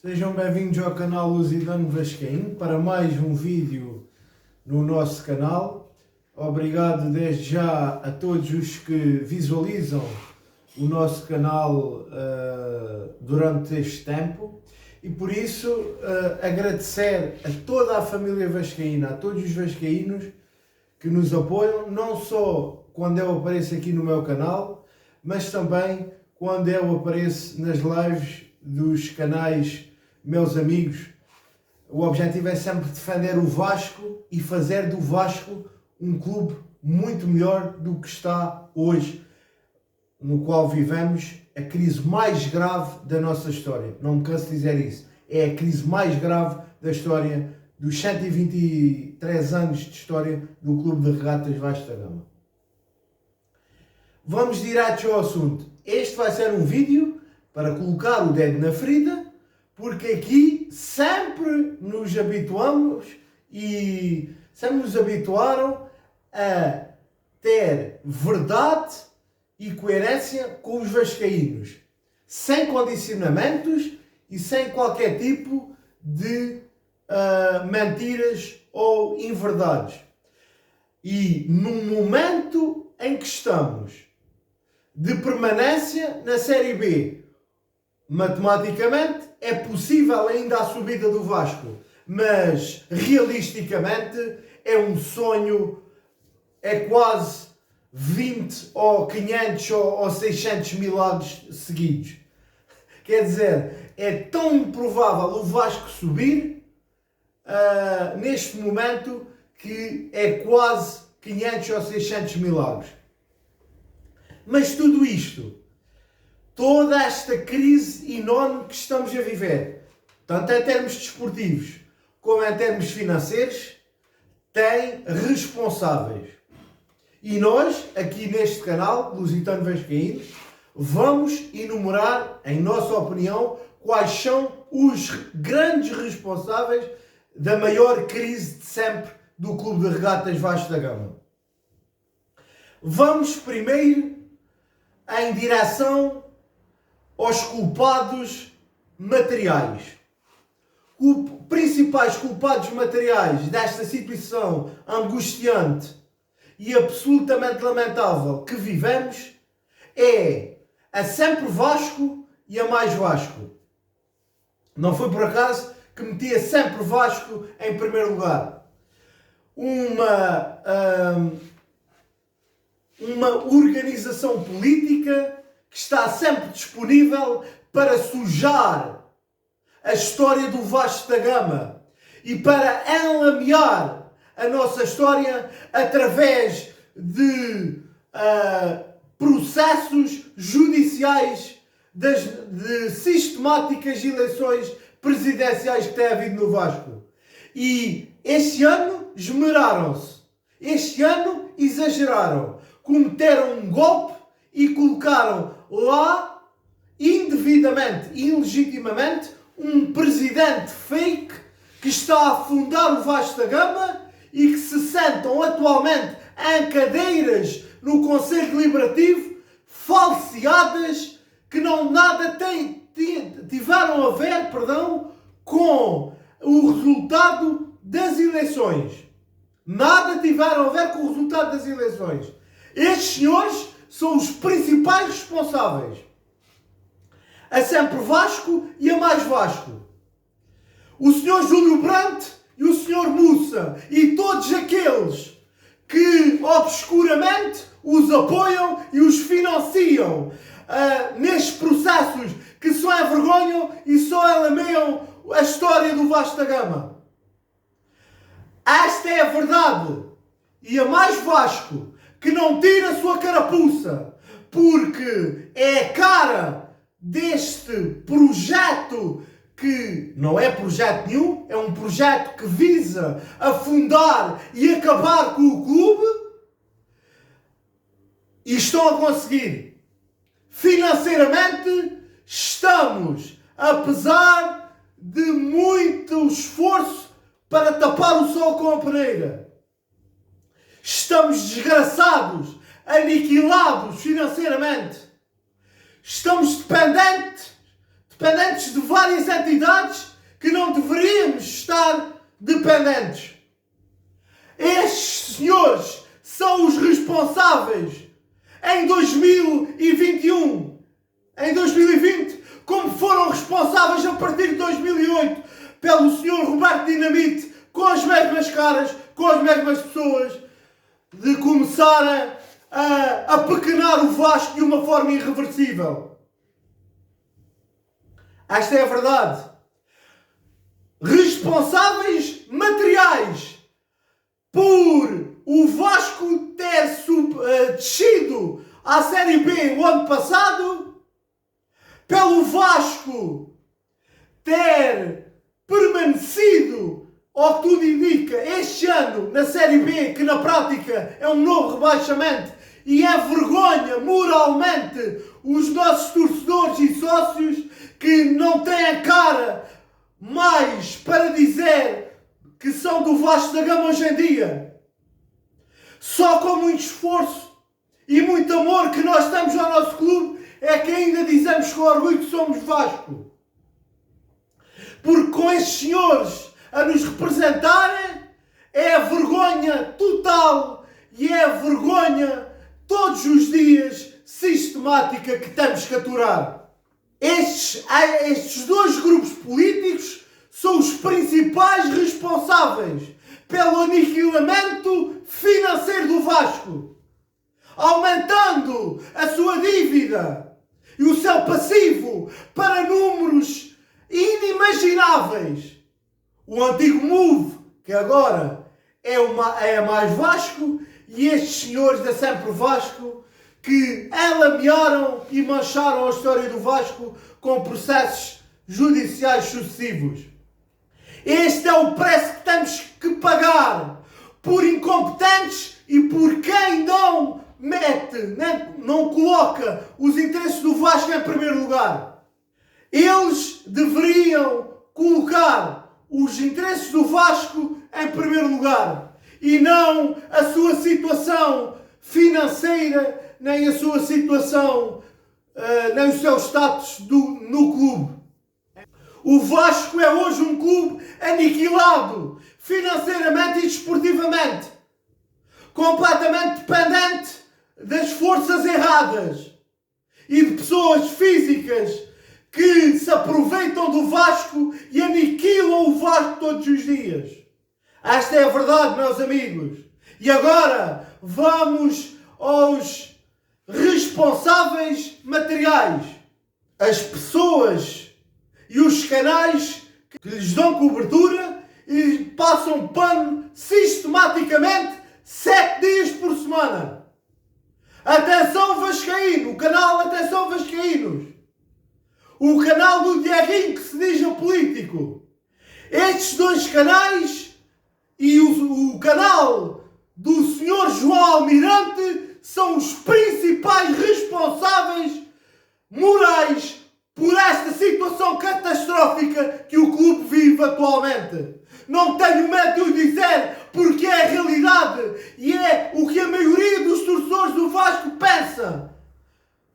Sejam bem-vindos ao canal Lusitano Vascaíno para mais um vídeo no nosso canal. Obrigado desde já a todos os que visualizam o nosso canal durante este tempo e por isso agradecer a toda a família vascaína, a todos os vascaínos que nos apoiam, não só quando eu apareço aqui no meu canal, mas também quando eu apareço nas lives dos canais meus amigos. O objetivo é sempre defender o Vasco e fazer do Vasco um clube muito melhor do que está hoje, no qual vivemos a crise mais grave da nossa história. Não me canso de dizer isso. É a crise mais grave da história dos 123 anos de história do Clube de Regatas Vasco da Gama. Vamos direto ao assunto. Este vai ser um vídeo para colocar o dedo na ferida, porque aqui sempre nos habituamos e sempre nos habituaram a ter verdade e coerência com os vascaínos, sem condicionamentos e sem qualquer tipo de mentiras ou inverdades. E num momento em que estamos de permanência na Série B, matematicamente é possível ainda a subida do Vasco, mas realisticamente é um sonho, é quase 20 ou 500 ou 600 milagres seguidos. Quer dizer, é tão improvável o Vasco subir neste momento que é quase 500 ou 600 milagres. Mas tudo isto, toda esta crise enorme que estamos a viver, tanto em termos desportivos como em termos financeiros, tem responsáveis. E nós, aqui neste canal, Lusitano Vascaíno, vamos enumerar, em nossa opinião, quais são os grandes responsáveis da maior crise de sempre do Clube de Regatas Vasco da Gama. Vamos primeiro em direção aos culpados materiais. Os principais culpados materiais desta situação angustiante e absolutamente lamentável que vivemos é a Sempre Vasco e a Mais Vasco. Não foi por acaso que meti a Sempre Vasco em primeiro lugar. Uma organização política que está sempre disponível para sujar a história do Vasco da Gama e para enlamear a nossa história através de processos judiciais de sistemáticas eleições presidenciais que tem havido no Vasco. E este ano esmeraram-se. Este ano exageraram. Cometeram um golpe e colocaram lá, indevidamente e ilegitimamente, um presidente fake que está a afundar o Vasco da Gama e que se sentam atualmente em cadeiras no Conselho Deliberativo falseadas que não nada tiveram a ver, com o resultado das eleições. Nada tiveram a ver com o resultado das eleições. Estes senhores são os principais responsáveis. A Sempre Vasco e a Mais Vasco. O senhor Júlio Brandt e o senhor Mussa e todos aqueles que obscuramente os apoiam e os financiam nestes processos que só envergonham e só enlameiam a história do Vasco da Gama. Esta é a verdade. E a Mais Vasco, que não tira a sua carapuça, porque é a cara deste projeto que não é projeto nenhum, é um projeto que visa afundar e acabar com o clube, e estão a conseguir. Financeiramente, estamos, apesar de muito esforço para tapar o sol com a peneira, estamos desgraçados, aniquilados financeiramente. Estamos dependentes de várias entidades independentes. Estes senhores são os responsáveis em 2021, em 2020, como foram responsáveis a partir de 2008 pelo senhor Roberto Dinamite, com as mesmas caras, com as mesmas pessoas, de começar a pequenar o Vasco de uma forma irreversível. Esta é a verdade. Responsáveis materiais por o Vasco ter descido à Série B o ano passado, pelo Vasco ter permanecido, ao que tudo indica, este ano na Série B, que na prática é um novo rebaixamento e é vergonha moralmente os nossos torcedores e sócios que não têm a cara mais para dizer que são do Vasco da Gama hoje em dia. Só com muito esforço e muito amor que nós temos ao nosso clube é que ainda dizemos com orgulho que somos Vasco. Porque com estes senhores a nos representarem é a vergonha total e é a vergonha todos os dias sistemática que temos que aturar. Estes dois grupos políticos são os principais responsáveis pelo aniquilamento financeiro do Vasco, aumentando a sua dívida e o seu passivo para números inimagináveis. O antigo MOVE, que agora é a Mais Vasco, e estes senhores da Sempre Vasco, que alamearam e mancharam a história do Vasco com processos judiciais sucessivos. Este é o preço que temos que pagar por incompetentes e por quem não não coloca os interesses do Vasco em primeiro lugar. Eles deveriam colocar os interesses do Vasco em primeiro lugar e não a sua situação financeira, nem a sua situação, nem o seu status no clube. O Vasco é hoje um clube aniquilado financeiramente e desportivamente, completamente dependente das forças erradas e de pessoas físicas que se aproveitam do Vasco e aniquilam o Vasco todos os dias. Esta é a verdade, meus amigos. E agora vamos aos responsáveis materiais. As pessoas e os canais que lhes dão cobertura e passam pano sistematicamente 7 dias por semana. Atenção Vascaíno, o canal Atenção Vascaínos. O canal do Dieguinho que se diz a político. Estes dois canais e o canal do Sr. João Almirante são os principais responsáveis morais por esta situação catastrófica que o clube vive atualmente. Não tenho medo de o dizer, porque é a realidade e é o que a maioria dos torcedores do Vasco pensa.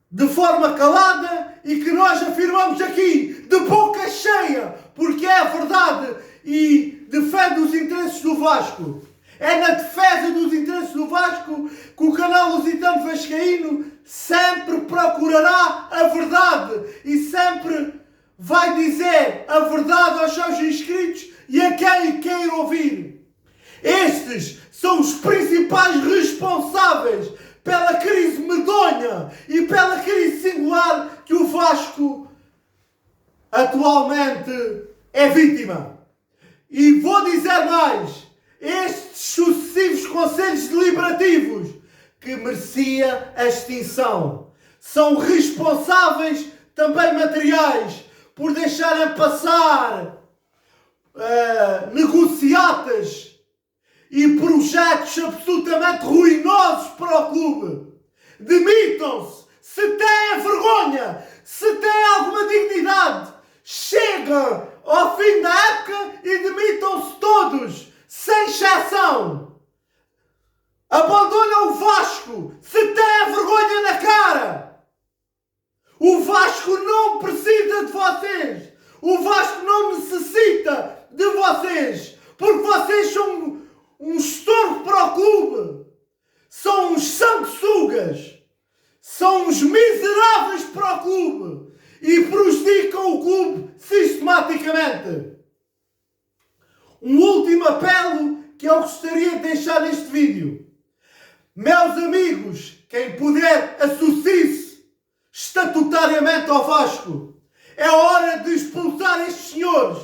De forma calada e que nós afirmamos aqui, de boca cheia, porque é a verdade e defende os interesses do Vasco. É na defesa dos interesses do Vasco que o canal Lusitano Vascaíno sempre procurará a verdade e sempre vai dizer a verdade aos seus inscritos e a quem queira ouvir. Estes são os principais responsáveis pela crise medonha e pela crise singular que o Vasco atualmente é vítima. E vou dizer mais. Estes sucessivos conselhos deliberativos que merecia a extinção são responsáveis também materiais por deixarem passar negociatas e projetos absolutamente ruinosos para o clube. Demitam-se, se têm vergonha, se têm alguma dignidade, chegam ao fim da época e demitam-se todos, sem exceção. Abandonam o Vasco, se têm vergonha na cara. O Vasco não precisa de vocês. O Vasco não necessita de vocês. Porque vocês sistematicamente. Um último apelo que eu gostaria de deixar neste vídeo. Meus amigos, quem puder, associe-se estatutariamente ao Vasco. É hora de expulsar estes senhores.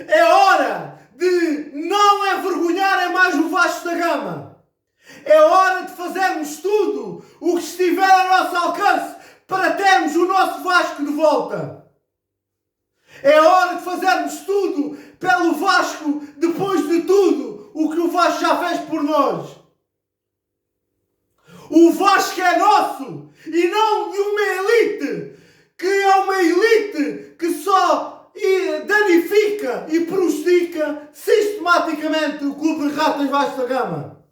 É hora de não envergonharem mais o Vasco da Gama. É hora de fazermos tudo o que estiver ao nosso alcance para termos o nosso Vasco de volta. É hora de fazermos tudo pelo Vasco depois de tudo o que o Vasco já fez por nós. O Vasco é nosso e não de uma elite, que é uma elite que só danifica e prejudica sistematicamente o Clube de Ratas Vasco da Gama.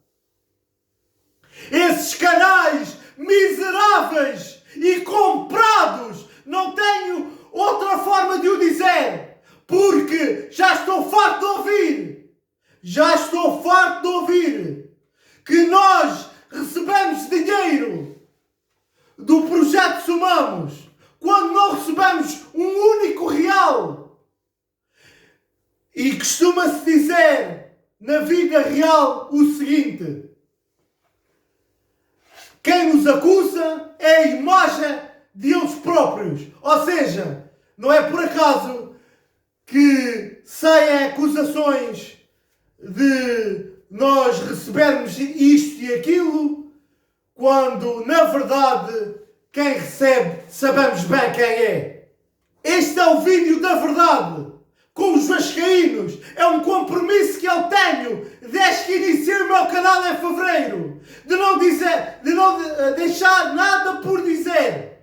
Esses canais miseráveis e comprados, não tenho outra forma de o dizer, porque já estou farto de ouvir que nós recebemos dinheiro do projeto Somamos, quando não recebemos um único real. E costuma-se dizer na vida real o seguinte: quem nos acusa é a imagem de eles próprios. Ou seja, não é por acaso que saem acusações de nós recebermos isto e aquilo, quando, na verdade, quem recebe sabemos bem quem é. Este é o vídeo da verdade com os vascaínos. É um compromisso que eu tenho desde que iniciei o meu canal em fevereiro, de não deixar nada por dizer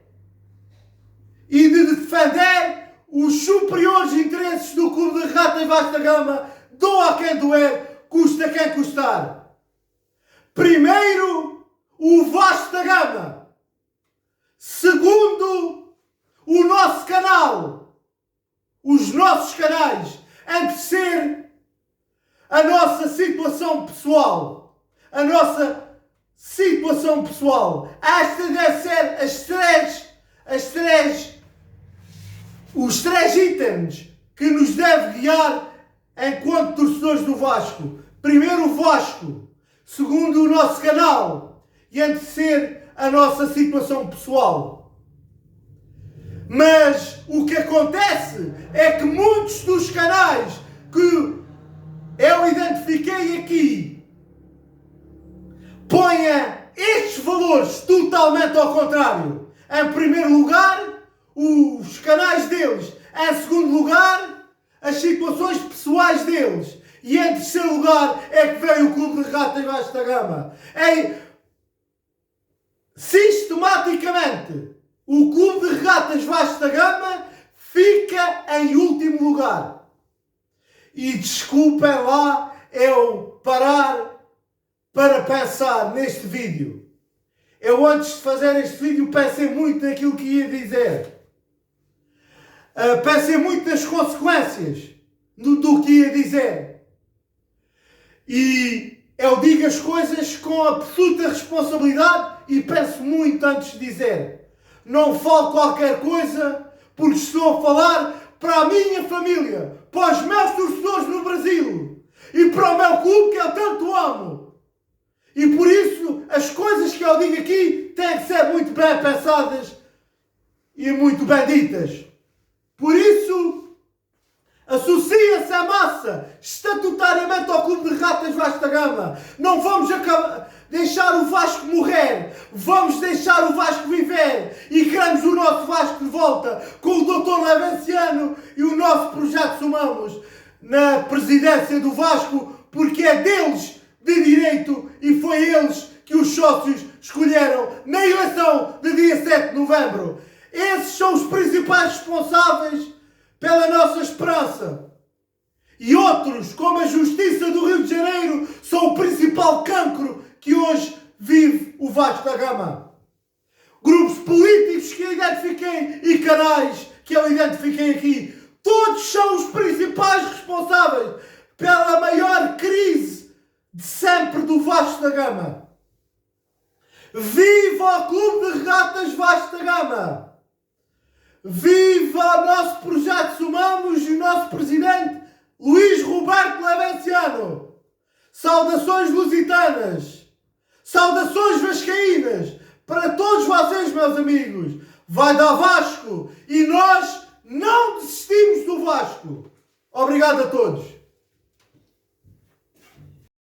e de defender os superiores interesses do Clube de Ratas Vasco da Gama, doa quem doer, custa quem custar. Primeiro, o Vasco da Gama. Segundo, o nosso canal. Os nossos canais. Em terceiro, a nossa situação pessoal. A nossa situação pessoal. Esta deve ser os três itens que nos deve guiar enquanto torcedores do Vasco. Primeiro, o Vasco. Segundo, o nosso canal. E em terceiro, a nossa situação pessoal. Mas o que acontece é que muitos dos canais que eu identifiquei aqui põem estes valores totalmente ao contrário. Em primeiro lugar, os canais deles. Em segundo lugar, as situações pessoais deles. E em terceiro lugar é que veio o Clube de Ratas Vasco da Gama. Sistematicamente, o Clube de Ratas Vasco da Gama fica em último lugar. E desculpem lá eu parar para pensar neste vídeo. Eu antes de fazer este vídeo pensei muito naquilo que ia dizer. Pensei muito nas consequências do que ia dizer. E eu digo as coisas com absoluta responsabilidade e penso muito antes de dizer. Não falo qualquer coisa porque estou a falar para a minha família, para os meus torcedores no Brasil e para o meu clube que eu tanto amo. E por isso as coisas que eu digo aqui têm que ser muito bem pensadas e muito bem ditas. Por isso, associa-se a massa estatutariamente ao Clube de Ratas Vasco da Gama. Não vamos deixar o Vasco morrer. Vamos deixar o Vasco viver. E queremos o nosso Vasco de volta com o Dr. Levenciano e o nosso projeto Somamos na presidência do Vasco, porque é deles de direito e foi eles que os sócios escolheram na eleição de dia 7 de novembro. Esses são os principais responsáveis pela nossa esperança. E outros, como a Justiça do Rio de Janeiro, são o principal cancro que hoje vive o Vasco da Gama. Grupos políticos que eu identifiquei e canais que eu identifiquei aqui, todos são os principais responsáveis pela maior crise de sempre do Vasco da Gama. Viva o Clube de Ratas Vasco da Gama! Viva o nosso projeto Somamos e o nosso presidente Luís Roberto Levenciano! Saudações lusitanas! Saudações vascaínas! Para todos vocês, meus amigos! Vai dar Vasco! E nós não desistimos do Vasco! Obrigado a todos!